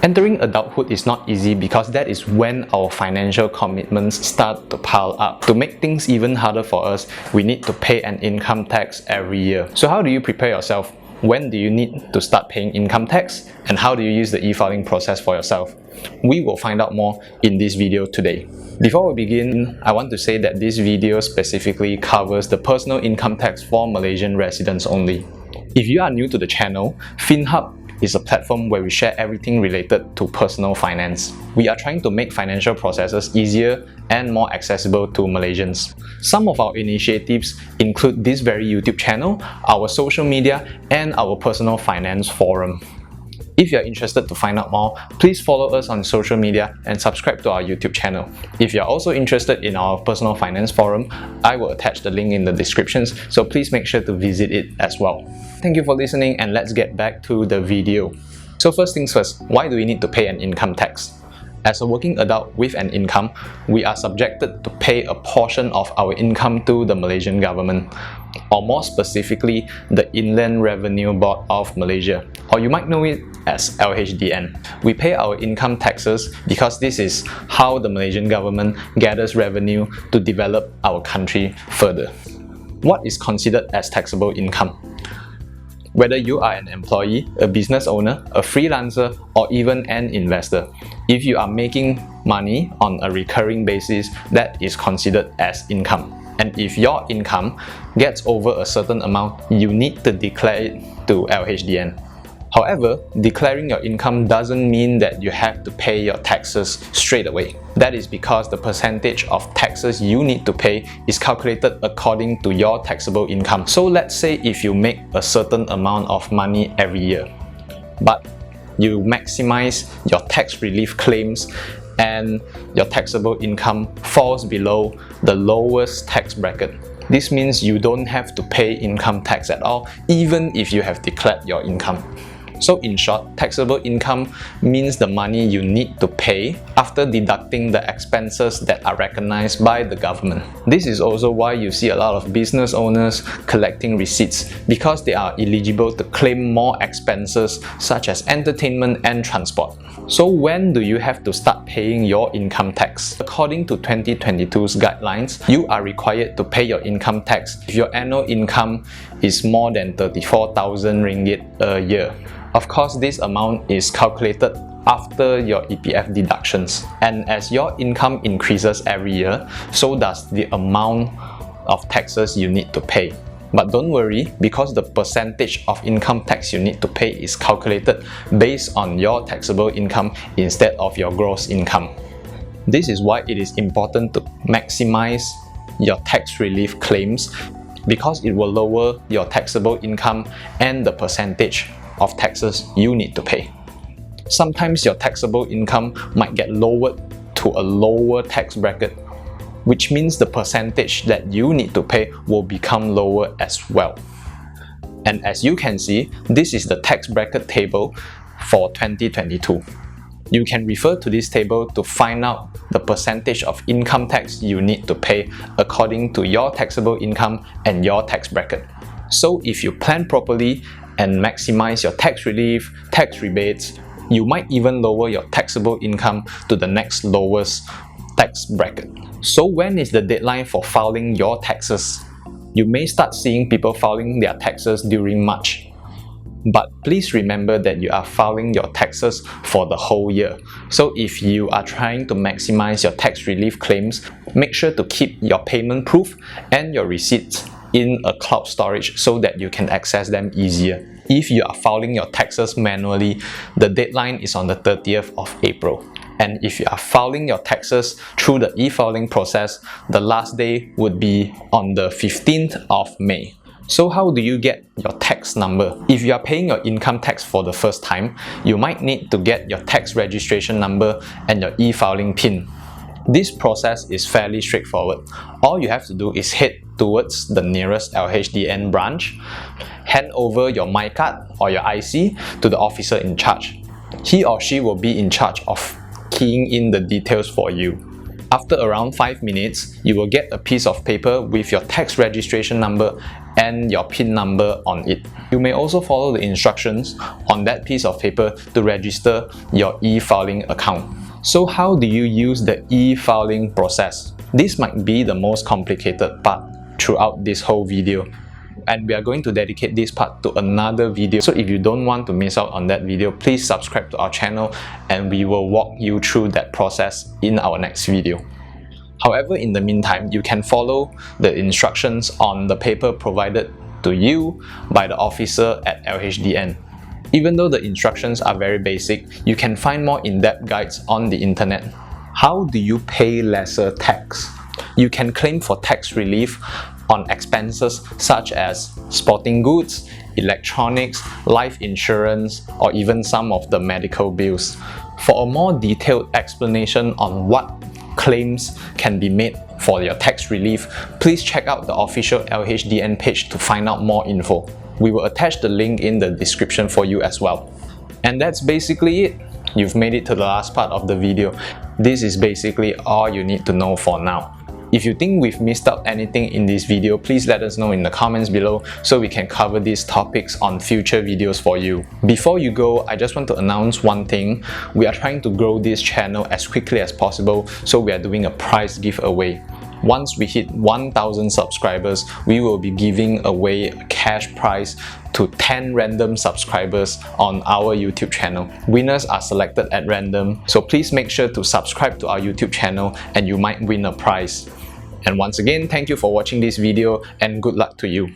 Entering adulthood is not easy because that is when our financial commitments start to pile up. To make things even harder for us, we need to pay an income tax every year. So how do you prepare yourself? When do you need to start paying income tax? And how do you use the e-filing process for yourself? We will find out more in this video today. Before we begin, I want to say that this video specifically covers the personal income tax for Malaysian residents only. If you are new to the channel, FinHub is a platform where we share everything related to personal finance. We are trying to make financial processes easier and more accessible to Malaysians. Some of our initiatives include this very YouTube channel, our social media, and our personal finance forum. If you're interested to find out more, please follow us on social media and subscribe to our YouTube channel. If you're also interested in our personal finance forum, I will attach the link in the descriptions, so please make sure to visit it as well. Thank you for listening, and let's get back to the video. So first things first, why do we need to pay an income tax? As a working adult with an income, we are subjected to pay a portion of our income to the Malaysian government, or more specifically, the Inland Revenue Board of Malaysia, or you might know it as LHDN. We pay our income taxes because this is how the Malaysian government gathers revenue to develop our country further. What is considered as taxable income? Whether you are an employee, a business owner, a freelancer, or even an investor, if you are making money on a recurring basis, that is considered as income. And if your income gets over a certain amount, you need to declare it to LHDN. However, declaring your income doesn't mean that you have to pay your taxes straight away. That is because the percentage of taxes you need to pay is calculated according to your taxable income. So let's say if you make a certain amount of money every year, but you maximize your tax relief claims and your taxable income falls below the lowest tax bracket. This means you don't have to pay income tax at all, even if you have declared your income. So in short, taxable income means the money you need to pay after deducting the expenses that are recognized by the government. This is also why you see a lot of business owners collecting receipts, because they are eligible to claim more expenses such as entertainment and transport. So when do you have to start paying your income tax? According to 2022's guidelines, you are required to pay your income tax if your annual income is more than 34,000 ringgit a year. Of course, this amount is calculated after your EPF deductions. And as your income increases every year, so does the amount of taxes you need to pay. But don't worry, because the percentage of income tax you need to pay is calculated based on your taxable income instead of your gross income. This is why it is important to maximize your tax relief claims, because it will lower your taxable income and the percentage of taxes you need to pay. Sometimes your taxable income might get lowered to a lower tax bracket, which means the percentage that you need to pay will become lower as well. And as you can see, this is the tax bracket table for 2022. You can refer to this table to find out the percentage of income tax you need to pay according to your taxable income and your tax bracket. So if you plan properly and maximize your tax relief, tax rebates, you might even lower your taxable income to the next lowest tax bracket. So when is the deadline for filing your taxes? You may start seeing people filing their taxes during March. But please remember that you are filing your taxes for the whole year. So if you are trying to maximize your tax relief claims, make sure to keep your payment proof and your receipts in a cloud storage so that you can access them easier. If you are filing your taxes manually, the deadline is on the 30th of April. And if you are filing your taxes through the e-filing process, the last day would be on the 15th of May. So how do you get your tax number? If you are paying your income tax for the first time, you might need to get your tax registration number and your e-filing PIN. This process is fairly straightforward. All you have to do is head towards the nearest LHDN branch, hand over your MyCard or your IC to the officer in charge. He or she will be in charge of keying in the details for you. After around 5 minutes, you will get a piece of paper with your tax registration number and your PIN number on it. You may also follow the instructions on that piece of paper to register your e-filing account. So how do you use the e-filing process? This might be the most complicated part throughout this whole video, and we are going to dedicate this part to another video. So if you don't want to miss out on that video, please subscribe to our channel and we will walk you through that process in our next video. However, in the meantime, you can follow the instructions on the paper provided to you by the officer at LHDN. Even though the instructions are very basic, you can find more in-depth guides on the internet. How do you pay lesser tax? You can claim for tax relief on expenses such as sporting goods, electronics, life insurance, or even some of the medical bills. For a more detailed explanation on what claims can be made for your tax relief, please check out the official LHDN page to find out more info. We will attach the link in the description for you as well. And that's basically it. You've made it to the last part of the video. This is basically all you need to know for now. If you think we've missed out anything in this video, please let us know in the comments below so we can cover these topics on future videos for you. Before you go, I just want to announce one thing. We are trying to grow this channel as quickly as possible, so we are doing a prize giveaway. Once we hit 1,000 subscribers, we will be giving away a cash prize to 10 random subscribers on our YouTube channel. Winners are selected at random, so please make sure to subscribe to our YouTube channel and you might win a prize. And once again, thank you for watching this video and good luck to you.